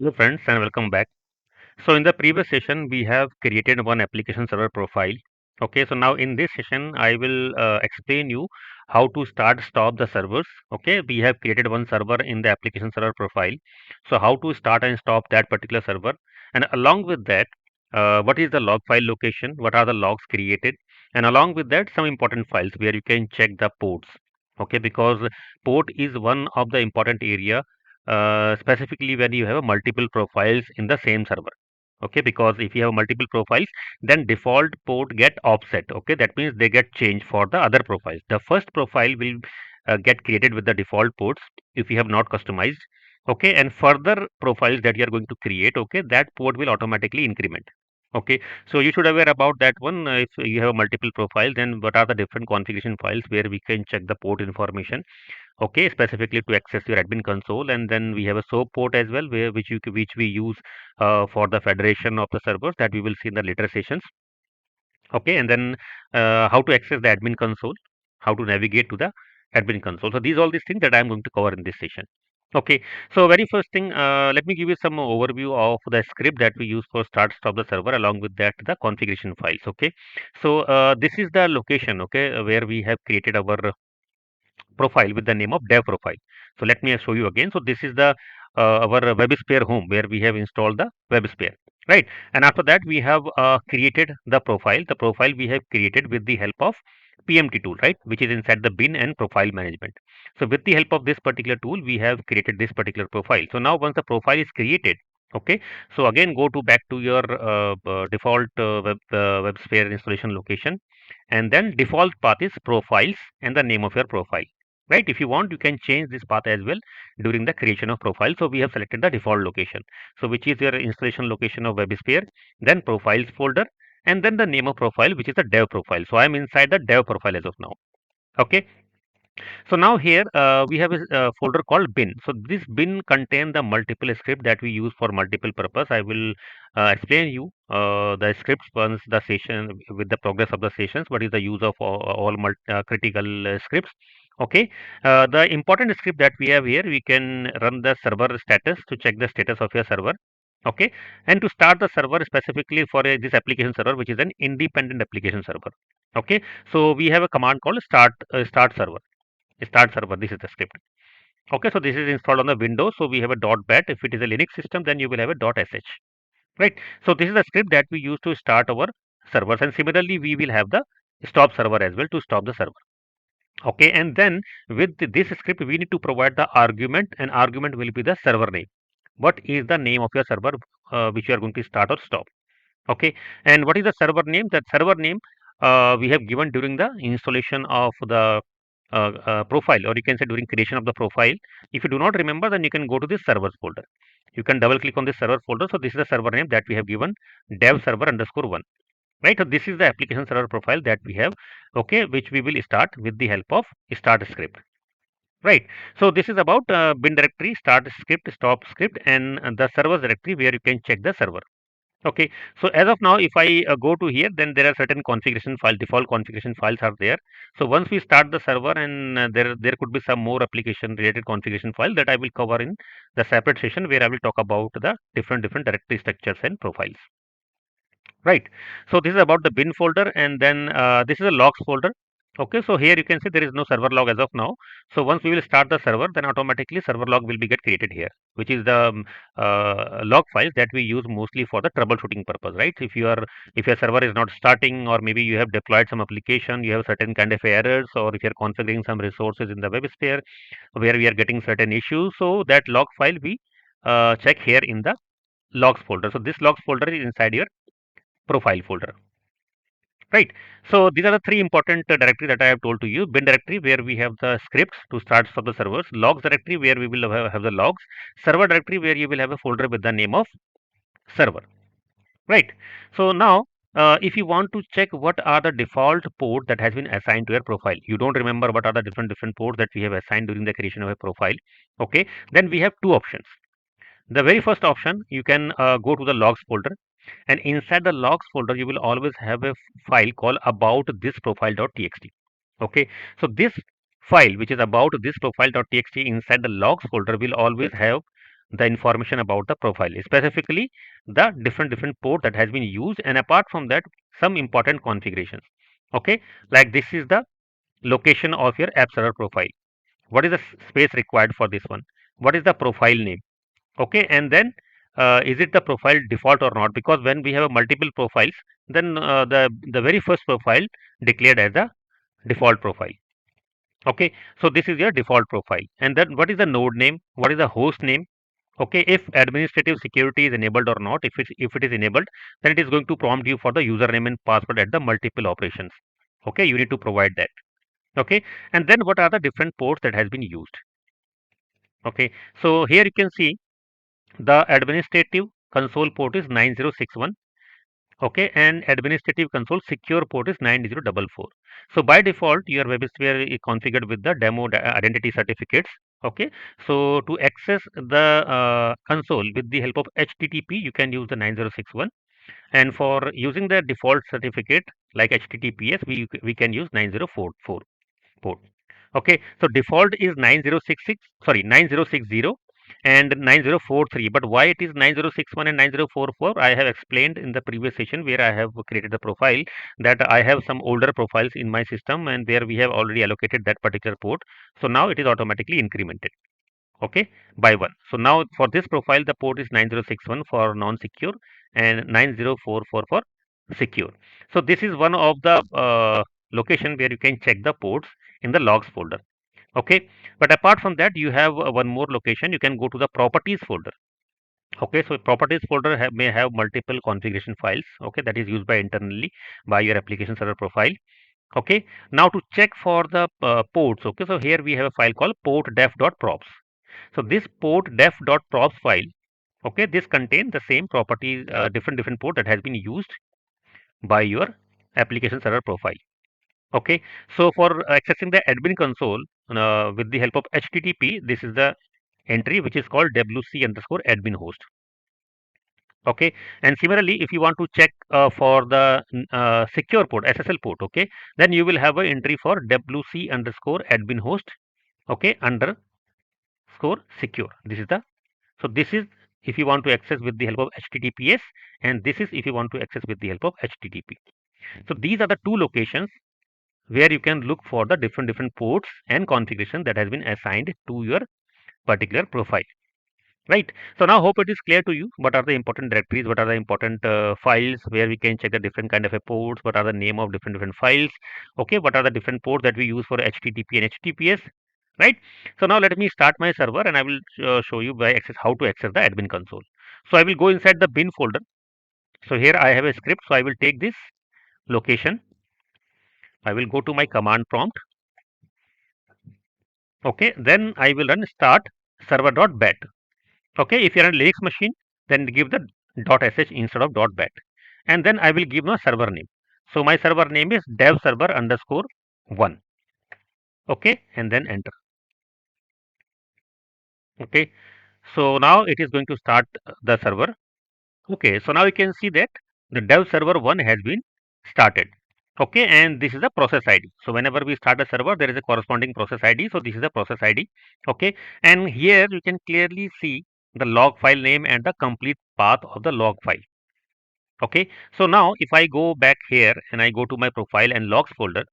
Hello friends and welcome back. So in the previous session we have created one application server profile. Okay, so now in this session I will explain you how to stop the servers. Okay, we have created one server in the application server profile. So how to start and stop that particular server, and along with that what is the log file location, what are the logs created, and along with that some important files where you can check the ports. Okay, because port is one of the important area, specifically when you have multiple profiles in the same server. Okay, because if you have multiple profiles, then default port get offset. Okay, that means they get changed for the other profiles. The first profile will get created with the default ports if you have not customized. Okay, and further profiles that you are going to create, okay, that port will automatically increment. Okay, so you should aware about that one. If you have multiple profiles, then what are the different configuration files where we can check the port information. Okay, specifically to access your admin console, and then we have a SOAP port as well, which we use for the federation of the servers that we will see in the later sessions. Okay, and then how to access the admin console, how to navigate to the admin console. So these all these things that I am going to cover in this session. Okay, so very first thing, let me give you some overview of the script that we use for start stop the server. Along with that, the configuration files. Okay, so this is the location, okay, where we have created our profile with the name of dev profile. So let me show you again. So this is the our WebSphere home where we have installed the WebSphere, right? And after that we have created the profile. The profile we have created with the help of PMT tool, right, which is inside the bin and profile management. So with the help of this particular tool, we have created this particular profile. So now once the profile is created, okay, so again go to back to your default WebSphere installation location, and then default path is profiles and the name of your profile, right? If you want, you can change this path as well during the creation of profile. So we have selected the default location, so which is your installation location of WebSphere, then profiles folder, and then the name of profile, which is the dev profile. So I am inside the dev profile as of now. Okay, so now here we have a folder called bin. So this bin contain the multiple script that we use for multiple purpose. I will explain you the scripts once the session, with the progress of the sessions, what is the use of all critical scripts. Okay, the important script that we have here, we can run the server status to check the status of your server. Okay, and to start the server specifically for this application server, which is an independent application server. Okay, so we have a command called start server. Start server, this is the script. Okay, so this is installed on the Windows, so we have a .bat. If it is a Linux system, then you will have a .sh, right? So this is the script that we use to start our servers, and similarly we will have the stop server as well to stop the server. Okay, and then with this script we need to provide the argument, and argument will be the server name. What is the name of your server which you are going to start or stop? Okay, and what is the server name? That server name we have given during the installation of the profile, or you can say during creation of the profile. If you do not remember, then you can go to this servers folder. You can double click on this server folder. So this is the server name that we have given, dev server underscore one, right? So this is the application server profile that we have, okay, which we will start with the help of start script, right? So this is about bin directory, start script, stop script, and the servers directory where you can check the server. Okay, so as of now, if I go to here, then there are certain configuration file, default configuration files are there. So once we start the server, and there could be some more application related configuration file that I will cover in the separate session where I will talk about the different directory structures and profiles. Right. So this is about the bin folder, and then this is a logs folder. Okay, so here you can see there is no server log as of now. So once we will start the server, then automatically server log will be get created here, which is the log files that we use mostly for the troubleshooting purpose, right? If your server is not starting, or maybe you have deployed some application, you have certain kind of errors, or if you're configuring some resources in the WebSphere where we are getting certain issues, so that log file we check here in the logs folder. So this logs folder is inside your profile folder, right? So these are the three important directory that I have told to you. Bin directory where we have the scripts to start of the servers, logs directory where we will have the logs, server directory where you will have a folder with the name of server, right? So now if you want to check what are the default port that has been assigned to your profile, you don't remember what are the different ports that we have assigned during the creation of a profile. Okay, then we have two options. The very first option, you can go to the logs folder, and inside the logs folder you will always have a file called about this profile.txt. Okay, so this file which is about this profile.txt inside the logs folder will always have the information about the profile, specifically the different port that has been used, and apart from that, some important configurations. Okay, like this is the location of your app server profile. What is the space required for this one? What is the profile name? Okay, and then is it the profile default or not? Because when we have a multiple profiles, then the very first profile declared as a default profile. Okay, so this is your default profile. And then what is the node name? What is the host name? Okay, if administrative security is enabled or not. If it is enabled, then it is going to prompt you for the username and password at the multiple operations. Okay, you need to provide that. Okay, and then what are the different ports that has been used? Okay, so here you can see the administrative console port is 9061. Okay, and administrative console secure port is 9044. So by default, your WebSphere is configured with the demo identity certificates. Okay, so to access the console with the help of HTTP, you can use the 9061, and for using the default certificate like HTTPS, we can use 9044 port. Okay, so default is 9066, sorry, 9060 and 9043. But why it is 9061 and 9044? I have explained in the previous session where I have created the profile, that I have some older profiles in my system, and there we have already allocated that particular port. So now it is automatically incremented. Okay, by one. So now for this profile, the port is 9061 for non-secure and 9044 for secure. So this is one of the location where you can check the ports in the logs folder. Okay, but apart from that, you have one more location. You can go to the properties folder. Okay, so properties folder may have multiple configuration files. Okay, that is used by internally by your application server profile. Okay, now to check for the ports. Okay, so here we have a file called portdef.props. So this portdef.props file, okay, this contains the same properties, different port that has been used by your application server profile. Okay, so for accessing the admin console with the help of HTTP, this is the entry which is called wc underscore admin host. Okay, and similarly, if you want to check for the secure port, SSL port, okay, then you will have an entry for wc underscore admin host, okay, underscore secure. This is the, so this is if you want to access with the help of HTTPS, and this is if you want to access with the help of HTTP. So these are the two locations where you can look for the different ports and configuration that has been assigned to your particular profile, right? So now hope it is clear to you what are the important directories, what are the important files where we can check the different kind of a ports, what are the name of different files. Okay, what are the different ports that we use for HTTP and HTTPS, right? So now let me start my server, and I will show you by access how to access the admin console. So I will go inside the bin folder. So here I have a script, so I will take this location, I will go to my command prompt. Okay, then I will run start server.bat. Okay, if you are on Linux machine, then give the .sh instead of .bat, and then I will give my server name. So my server name is dev server underscore 1. Okay, and then enter. Okay, so now it is going to start the server. Okay, so now you can see that the dev server 1 has been started. Okay, and this is the process ID. So whenever we start a server, there is a corresponding process ID. So this is the process ID. Okay, and here you can clearly see the log file name and the complete path of the log file. Okay, so now if I go back here and I go to my profile and logs folder.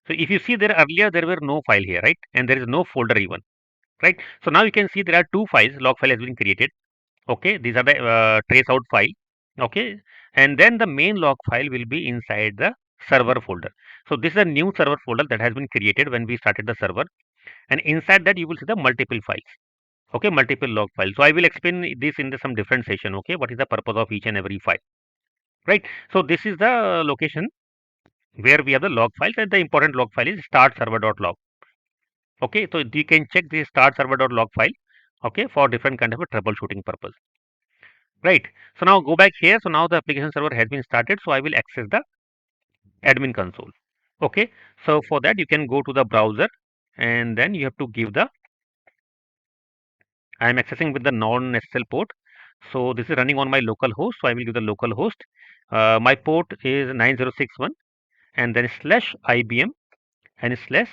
So if you see there earlier, there were no file here, right? And there is no folder even, right? So now you can see there are two files. Log file has been created. Okay, these are the trace out file. Okay, and then the main log file will be inside the server folder. So this is a new server folder that has been created when we started the server, and inside that you will see the multiple files. Okay, multiple log files. So I will explain this in some different session. Okay, what is the purpose of each and every file, right? So this is the location where we have the log files, and the important log file is start server.log. Okay, so you can check this start server.log file, okay, for different kind of a troubleshooting purpose, right? So now go back here. So now the application server has been started, so I will access the admin console. Okay, so for that you can go to the browser, and then you have to give the, I am accessing with the non-SSL port. So this is running on my local host, so I will give the local host. My port is 9061, and then slash IBM and slash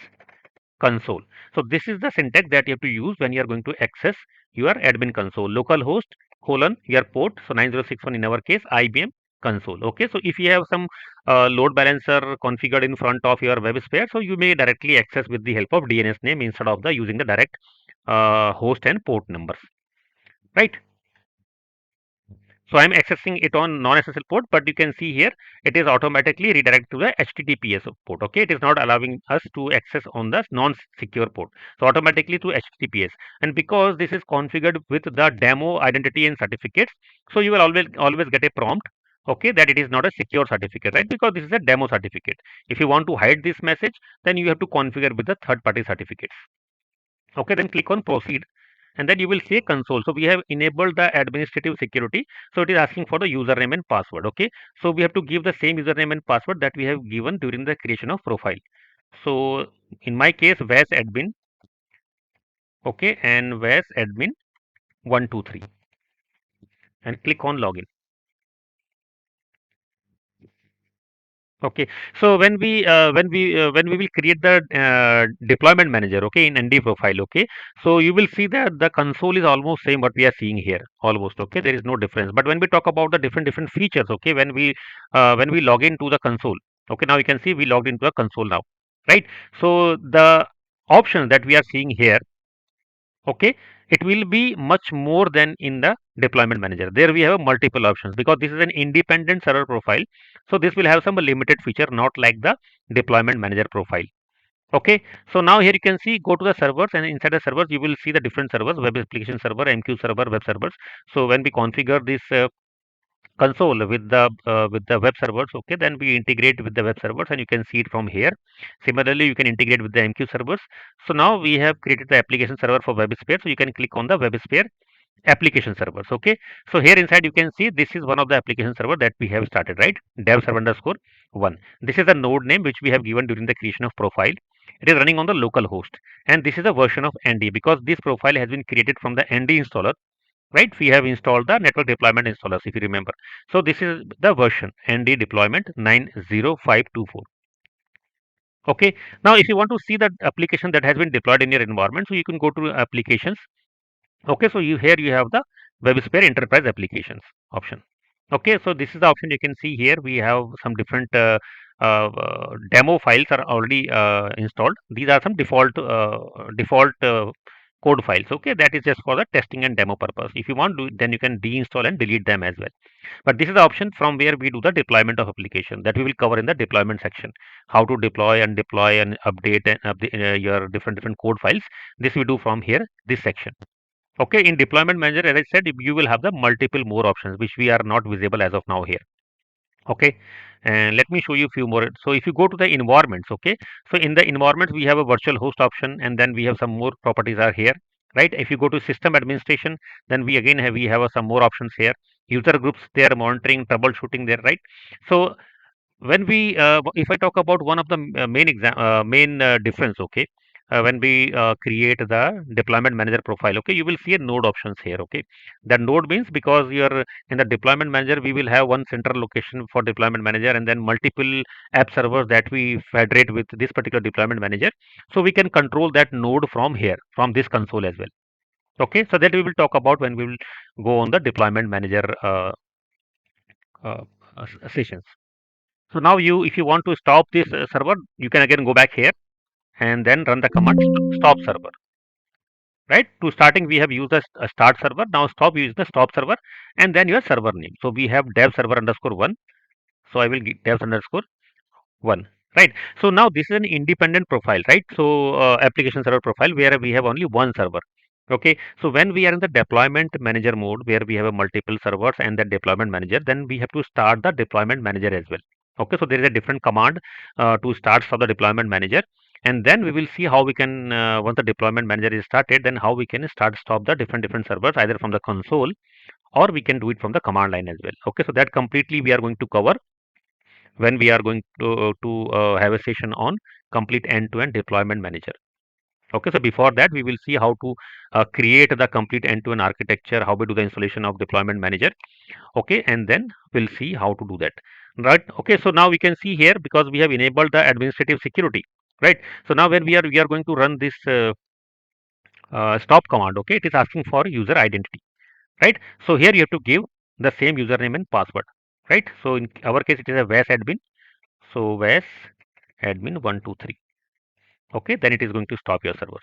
console. So this is the syntax that you have to use when you are going to access your admin console. Localhost colon your port. So 9061 in our case IBM console. Okay. So if you have some load balancer configured in front of your WebSphere, so you may directly access with the help of DNS name instead of the using the direct host and port numbers. Right. So I'm accessing it on non-SSL port, but you can see here it is automatically redirected to the HTTPS port. Okay, it is not allowing us to access on the non-secure port. So automatically to HTTPS, and because this is configured with the demo identity and certificates, so you will always get a prompt. Okay, that it is not a secure certificate, right? Because this is a demo certificate. If you want to hide this message, then you have to configure with the third-party certificates. Okay, then click on proceed, and then you will see a console. So we have enabled the administrative security. So it is asking for the username and password. Okay, so we have to give the same username and password that we have given during the creation of profile. So in my case, was admin. Okay, and was admin 123, and click on login. Okay, so when we will create the deployment manager, okay, in ND profile, okay, so you will see that the console is almost same what we are seeing here, almost, okay, there is no difference. But when we talk about the different features, okay, when we log into the console, okay, now you can see we logged into a console now, right? So the options that we are seeing here, okay, it will be much more than in the deployment manager. There we have multiple options because this is an independent server profile, so this will have some limited feature, not like the deployment manager profile. Okay, so now here you can see, go to the servers, and inside the servers you will see the different servers: web application server, MQ server, web servers. So when we configure this console with the web servers, okay, then we integrate with the web servers, and you can see it from here. Similarly, you can integrate with the MQ servers. So now we have created the application server for WebSphere, so you can click on the WebSphere application servers. Okay, so here inside you can see this is one of the application server that we have started, right? Dev server underscore 1. This is the node name which we have given during the creation of profile. It is running on the local host, and this is a version of ND because this profile has been created from the ND installer, right? We have installed the network deployment installers, if you remember. So this is the version ND deployment 90524. Okay, now if you want to see the application that has been deployed in your environment, so you can go to applications. Okay, so here you have the WebSphere Enterprise Applications option. Okay, so this is the option you can see here. We have some different demo files are already installed. These are some default code files. Okay, that is just for the testing and demo purpose. If you want to, then you can deinstall and delete them as well. But this is the option from where we do the deployment of application that we will cover in the deployment section. How to deploy and update and update your different code files. This we do from here, this section. Okay, in deployment manager, as I said, you will have the multiple more options which we are not visible as of now here. Okay, and let me show you a few more. So if you go to the environments, okay, so in the environments we have a virtual host option, and then we have some more properties are here, right? If you go to system administration, then we have some more options here. User groups there, monitoring, troubleshooting there, right? So when we if I talk about one of the main difference, okay, when we create the deployment manager profile, okay, you will see a node options here. Okay, the node means because you're in the deployment manager, we will have one central location for deployment manager and then multiple app servers that we federate with this particular deployment manager, so we can control that node from here, from this console as well. Okay, so that we will talk about when we will go on the deployment manager uh, sessions. So now if you want to stop this server, you can again go back here and then run the command stop server. Right? To starting, we have used the start server. Now stop, use the stop server, and then your server name. So we have dev server underscore 1. So I will give dev underscore 1. Right? So now this is an independent profile, right? So application server profile where we have only one server. Okay, so when we are in the deployment manager mode where we have a multiple servers and the deployment manager, then we have to start the deployment manager as well. Okay, so there is a different command to start from the deployment manager, and then we will see how we can once the deployment manager is started, then how we can stop the different servers either from the console or we can do it from the command line as well. Okay, so that completely we are going to cover when we are going to have a session on complete end-to-end deployment manager. Okay, so before that, we will see how to create the complete end-to-end architecture, how we do the installation of deployment manager. Okay, and then we'll see how to do that. Right. Okay, so now we can see here because we have enabled the administrative security. right? So now when we are going to run this stop command, okay, it is asking for user identity, right? So here you have to give the same username and password, right? So in our case, it is a WAS admin. So WAS admin 123. Okay, then it is going to stop your servers.